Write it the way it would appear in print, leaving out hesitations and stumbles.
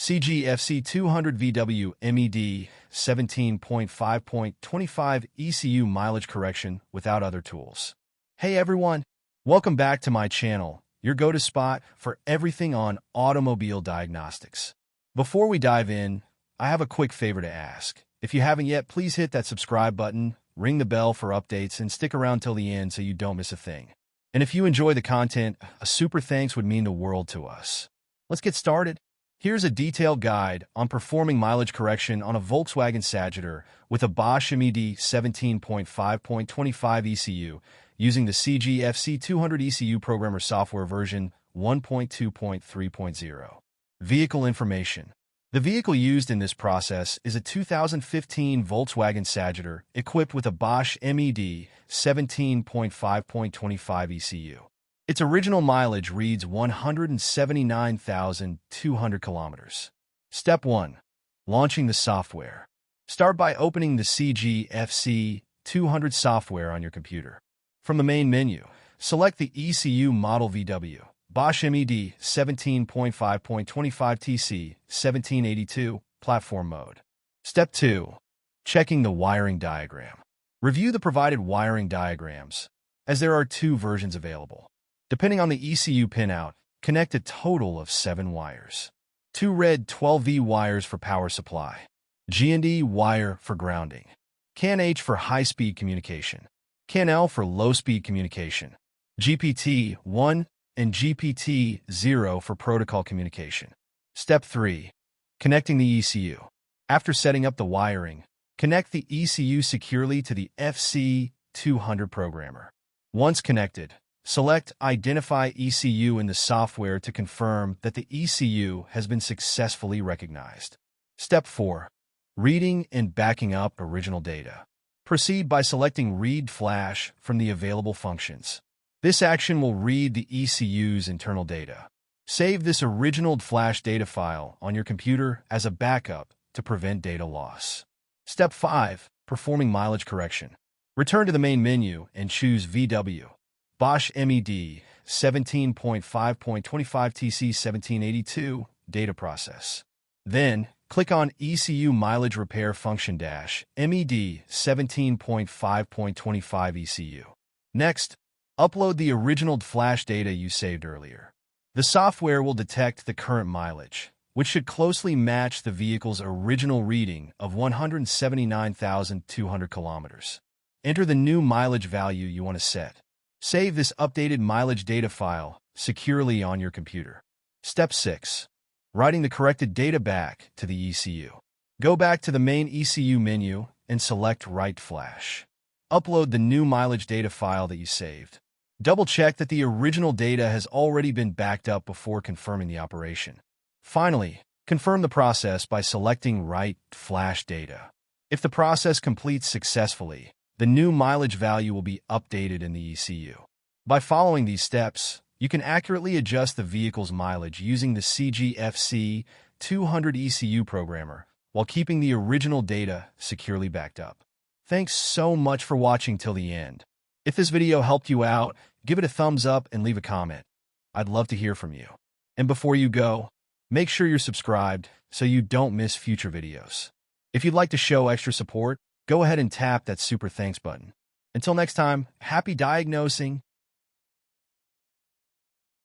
CG FC200 VW MED17.5.25 ECU mileage correction without other tools. Hey everyone, welcome back to my channel, your go-to spot for everything on automobile diagnostics. Before we dive in, I have a quick favor to ask. If you haven't yet, please hit that subscribe button, ring the bell for updates, and stick around till the end so you don't miss a thing. And if you enjoy the content, a super thanks would mean the world to us. Let's get started. Here's a detailed guide on performing mileage correction on a Volkswagen Sagitar with a Bosch MED17.5.25 ECU using the CG FC200 ECU Programmer software version 1.2.3.0. Vehicle information. The vehicle used in this process is a 2015 Volkswagen Sagitar equipped with a Bosch MED 17.5.25 ECU. Its original mileage reads 179,200 kilometers. Step 1. Launching the software. Start by opening the CG FC200 software on your computer. From the main menu, select the ECU model VW, Bosch MED 17.5.25 TC 1782, platform mode. Step 2. Checking the wiring diagram. Review the provided wiring diagrams, as there are two versions available. Depending on the ECU pinout, connect a total of 7 wires. 2 red 12V wires for power supply. G&D wire for grounding. CAN H for high-speed communication. CAN L for low-speed communication. GPT-1 and GPT-0 for protocol communication. Step 3. Connecting the ECU. After setting up the wiring, connect the ECU securely to the FC200 programmer. Once connected, select Identify ECU in the software to confirm that the ECU has been successfully recognized. Step 4. Reading and backing up original data. Proceed by selecting Read Flash from the available functions. This action will read the ECU's internal data. Save this original flash data file on your computer as a backup to prevent data loss. Step 5. Performing mileage correction. Return to the main menu and choose VW, Bosch MED 17.5.25 TC 1782 data process. Then, click on ECU mileage repair function MED 17.5.25 ECU. Next, upload the original flash data you saved earlier. The software will detect the current mileage, which should closely match the vehicle's original reading of 179,200 kilometers. Enter the new mileage value you want to set. Save this updated mileage data file securely on your computer. Step 6. Writing the corrected data back to the ECU. Go back to the main ECU menu and select Write Flash. Upload the new mileage data file that you saved. Double-check that the original data has already been backed up before confirming the operation. Finally, confirm the process by selecting Write Flash Data. If the process completes successfully, the new mileage value will be updated in the ECU. By following these steps, you can accurately adjust the vehicle's mileage using the CG FC200 ECU Programmer while keeping the original data securely backed up. Thanks so much for watching till the end. If this video helped you out, give it a thumbs up and leave a comment. I'd love to hear from you. And before you go, make sure you're subscribed so you don't miss future videos. If you'd like to show extra support, go ahead and tap that super thanks button. Until next time, happy diagnosing